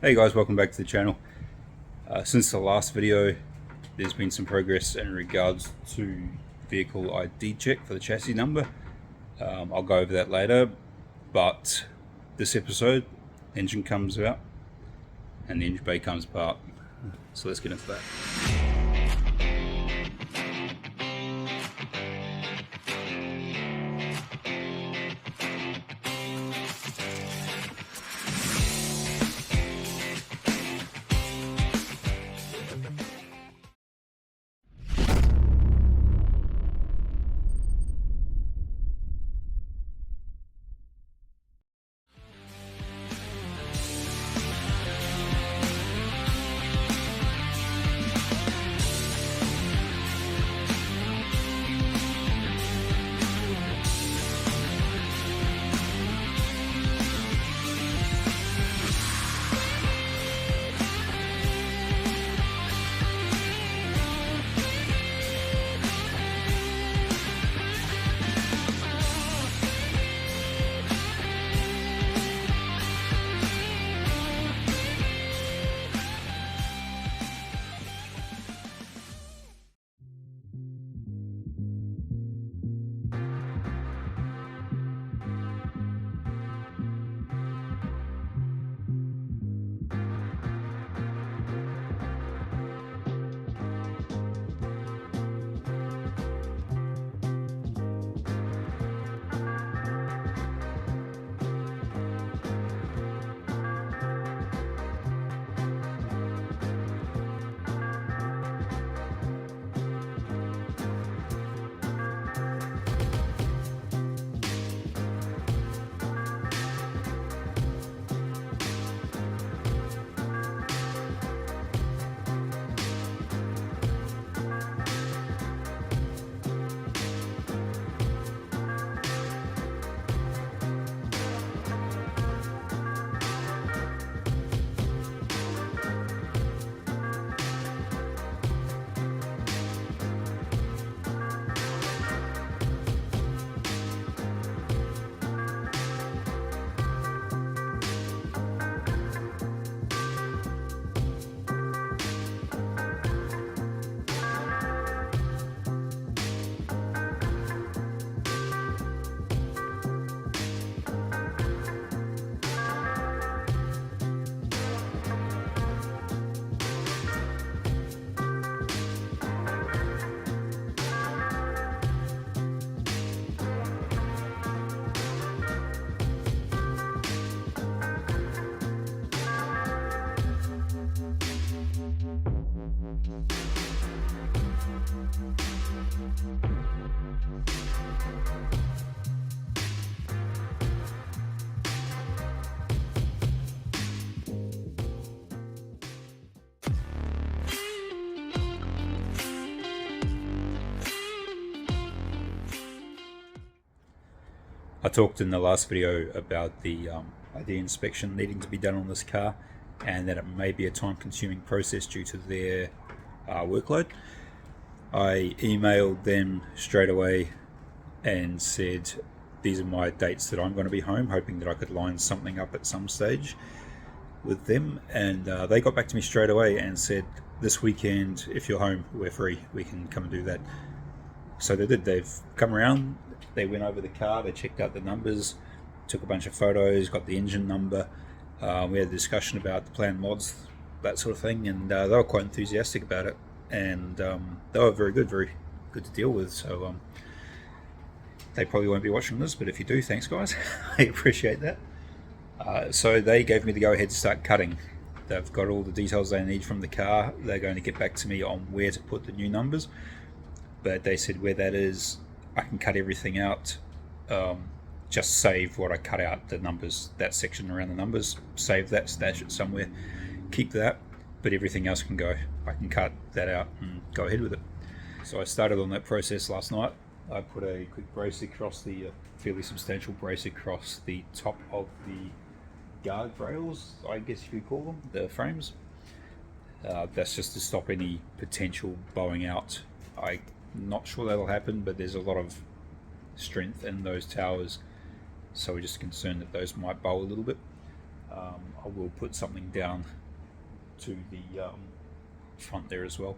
Hey guys, welcome back to the channel. Since the last video, there's been some progress in regards to vehicle ID check for the chassis number. I'll go over that later, but this episode, engine comes out and the engine bay comes apart. So let's get into that. I talked in the last video about the ID inspection needing to be done on this car, and that it may be a time-consuming process due to their workload. I emailed them straight away and said these are my dates that I'm going to be home, hoping that I could line something up at some stage with them, and they got back to me straight away and said, this weekend, if you're home, we're free, we can come and do that. So they did. They've come around, they went over the car, they checked out the numbers, took a bunch of photos, got the engine number. We had a discussion about the planned mods, that sort of thing, and they were quite enthusiastic about it, and they were very good to deal with. So they probably won't be watching this, but if you do, thanks guys. I appreciate that. So they gave me the go ahead to start cutting. They've got all the details they need from the car. They're going to get back to me on where to put the new numbers, but they said where that is, I can cut everything out. Just save what I cut out, the numbers, that section around the numbers, save that, stash it somewhere, keep that, but everything else can go. I can cut that out and go ahead with it. So I started on that process last night. I put a quick brace across the, fairly substantial brace across the top of the guard rails, I guess you could call them, the frames. That's just to stop any potential bowing out. I'm not sure that'll happen, but there's a lot of strength in those towers, so we're just concerned that those might bow a little bit. I will put something down to the front there as well.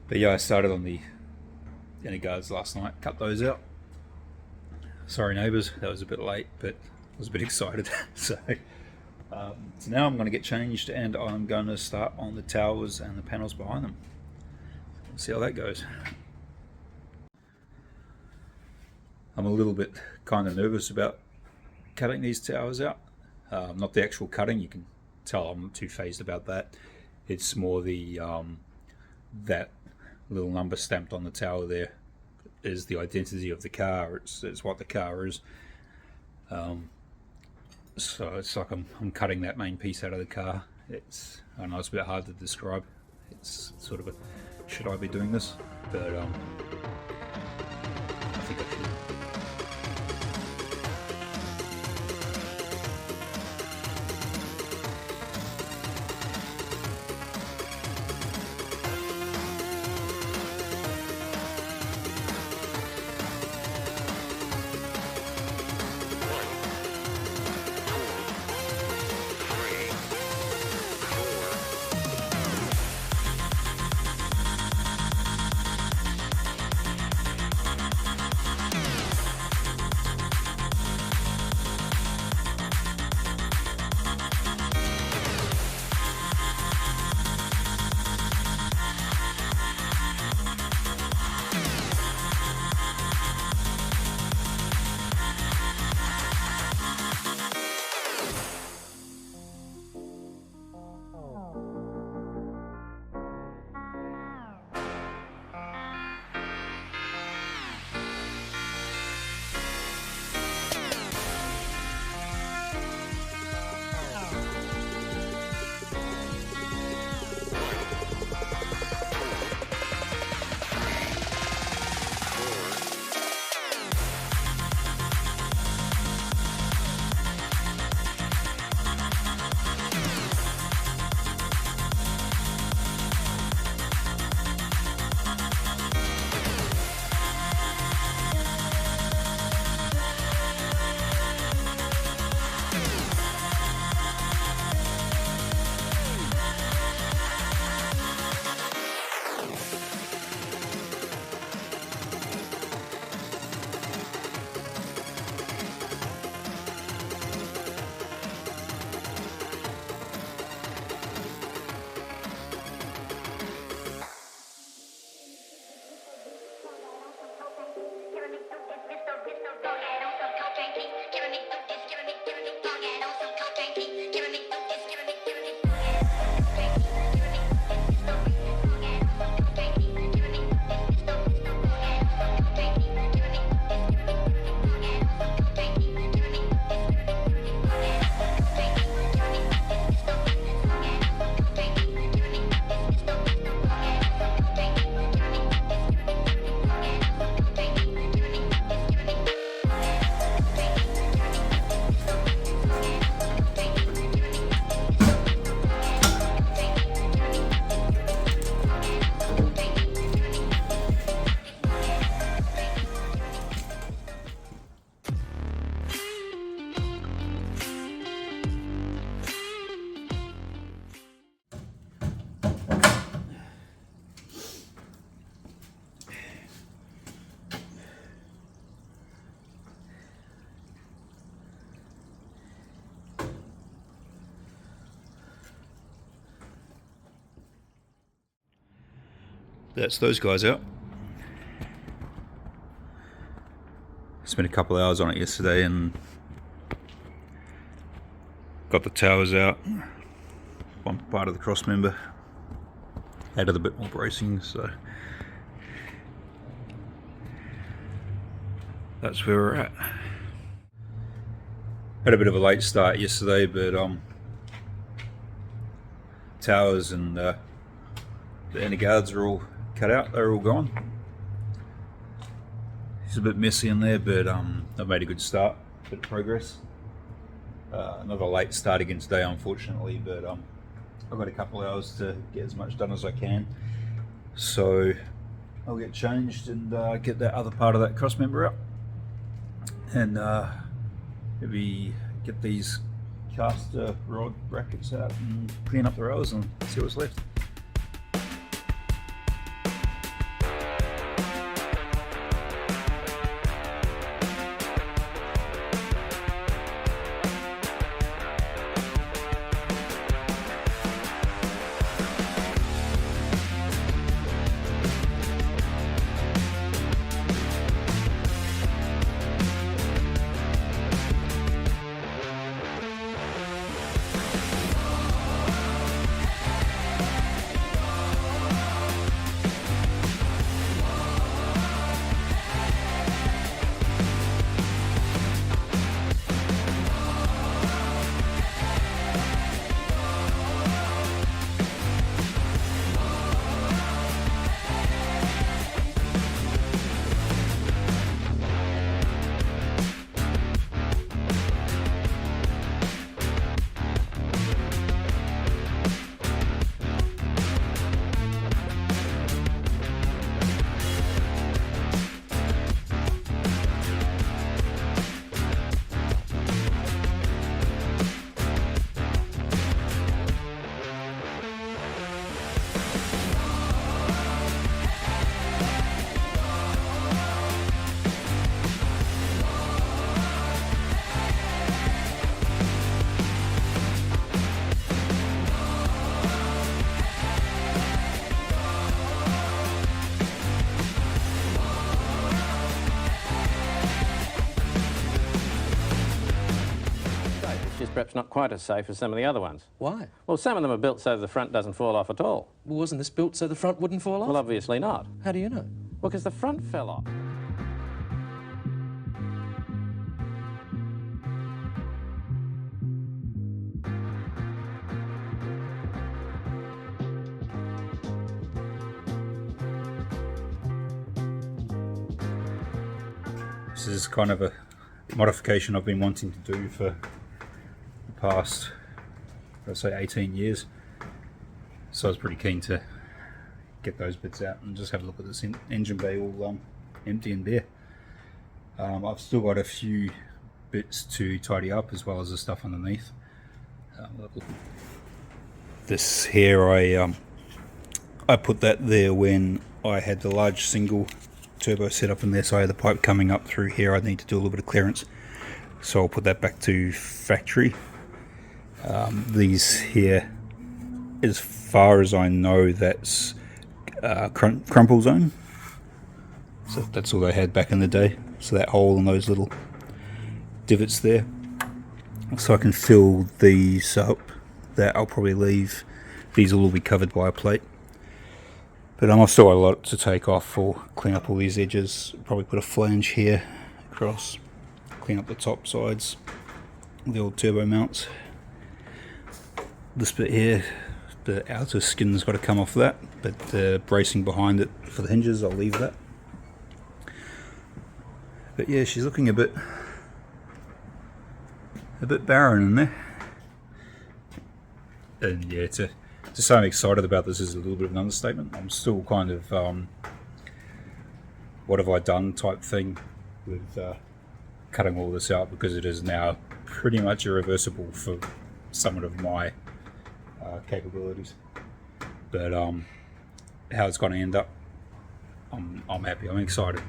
But yeah, I started on the inner guards last night, cut those out. Sorry neighbours, that was a bit late, but I was a bit excited. So now I'm going to get changed and I'm going to start on the towers and the panels behind them. Let's see how that goes. I'm a little bit kind of nervous about cutting these towers out. Not the actual cutting, you can tell I'm not too phased about that. It's more the that little number stamped on the tower there is the identity of the car. It's what the car is. So it's like I'm cutting that main piece out of the car. I know it's a bit hard to describe. It's sort of a, should I be doing this? But I think I should. That's those guys out. Spent a couple of hours on it yesterday and got the towers out. One part of the cross member, added a bit more bracing, so that's where we're at. Had a bit of a late start yesterday, but towers and the inner guards are all cut out, they're all gone. It's a bit messy in there, but I've made a good start, bit of progress. Another late start again today, unfortunately, but I've got a couple of hours to get as much done as I can. So I'll get changed and get that other part of that cross member out, and maybe get these caster rod brackets out and clean up the rails and see what's left. Perhaps not quite as safe as some of the other ones. Why? Well, some of them are built so the front doesn't fall off at all. Well, wasn't this built so the front wouldn't fall off? Well, obviously not. How do you know? Well, because the front fell off. This is kind of a modification I've been wanting to do for the past, I'd say 18 years. So I was pretty keen to get those bits out and just have a look at this engine bay all empty and bare. I've still got a few bits to tidy up as well as the stuff underneath. This here, I put that there when I had the large single turbo set up in there, so I had the pipe coming up through here. I need to do a little bit of clearance, so I'll put that back to factory. These here, as far as I know, that's crumple zone, so that's all they had back in the day. So that hole and those little divots there, so I can fill these up. That I'll probably leave. These will all be covered by a plate. But I've still got a lot to take off or clean up all these edges. Probably put a flange here across, clean up the top sides, the old turbo mounts. This bit here, the outer skin's got to come off that, but the bracing behind it for the hinges, I'll leave that. But yeah, she's looking a bit barren in there. And yeah, to say I'm excited about this is a little bit of an understatement. I'm still kind of what have I done type thing with cutting all this out, because it is now pretty much irreversible for some of my capabilities. But how it's going to end up, I'm happy. I'm excited.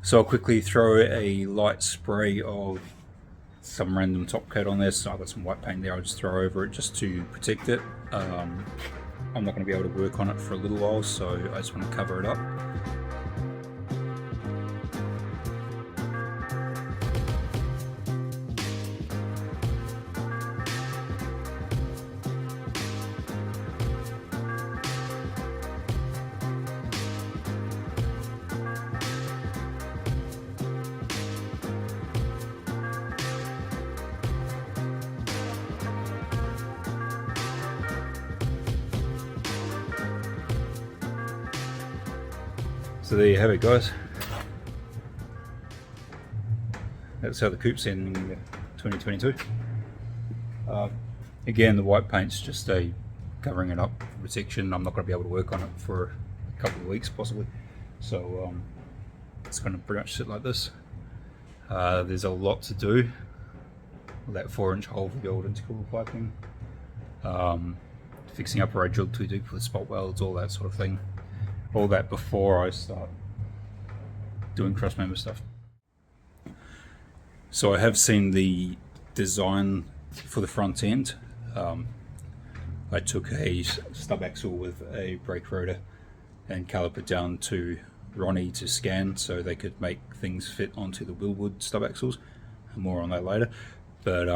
So I'll quickly throw a light spray of some random top coat on there. So I've got some white paint there, I'll just throw over it just to protect it. I'm not going to be able to work on it for a little while, so I just want to cover it up. So there you have it, guys. That's how the Coupe's ending 2022. Again, the white paint's just covering it up for protection. I'm not going to be able to work on it for a couple of weeks possibly, so it's going to pretty much sit like this. There's a lot to do. that 4-inch hole for the old intercooler piping, fixing up where I drilled too deep with spot welds, all that sort of thing. All that before I start doing cross member stuff. So I have seen the design for the front end. I took a stub axle with a brake rotor and caliper it down to Ronnie to scan so they could make things fit onto the Willwood stub axles. More on that later. But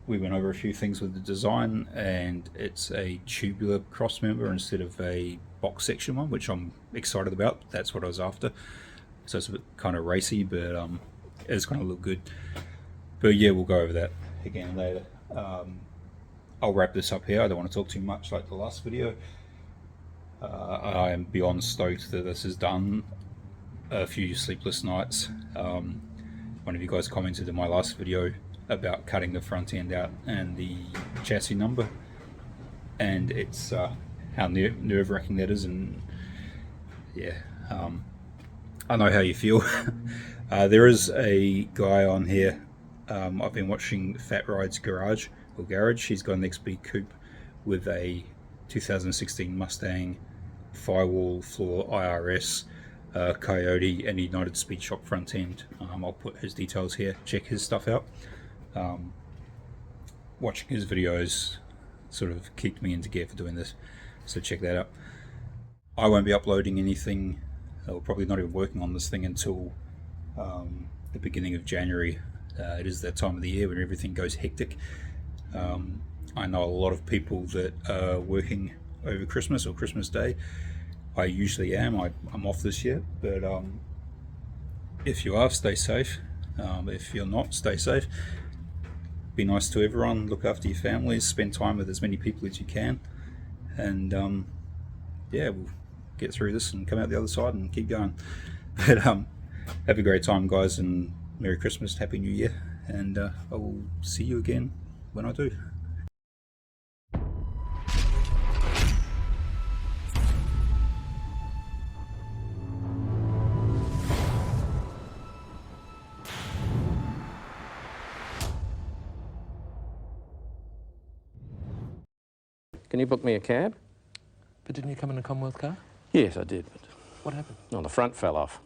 we went over a few things with the design, and it's a tubular cross member instead of a box section one, which I'm excited about. That's what I was after. So it's a bit kind of racy, but it's going to look good. But yeah, we'll go over that again later. I'll wrap this up here. I don't want to talk too much like the last video. I am beyond stoked that this is done. A few sleepless nights. One of you guys commented in my last video about cutting the front end out and the chassis number, and it's how nerve-wracking that is. And yeah, I know how you feel. There is a guy on here, I've been watching Fat Ride's Garage. He's got an XB Coupe with a 2016 Mustang firewall floor IRS, Coyote and United Speed Shock front end. I'll put his details here. Check his stuff out. Watching his videos sort of kicked me into gear for doing this, so check that out. I won't be uploading anything, or probably not even working on this thing until the beginning of January. It is that time of the year when everything goes hectic. I know a lot of people that are working over Christmas or Christmas Day. I usually am. I'm off this year, but if you are, stay safe. If you're not, stay safe. Be nice to everyone. Look after your families. Spend time with as many people as you can. And yeah, we'll get through this and come out the other side and keep going. But have a great time, guys, and Merry Christmas, Happy New Year, and I will see you again when I do. Can you book me a cab? But didn't you come in a Commonwealth car? Yes, I did, but What happened? the front fell off.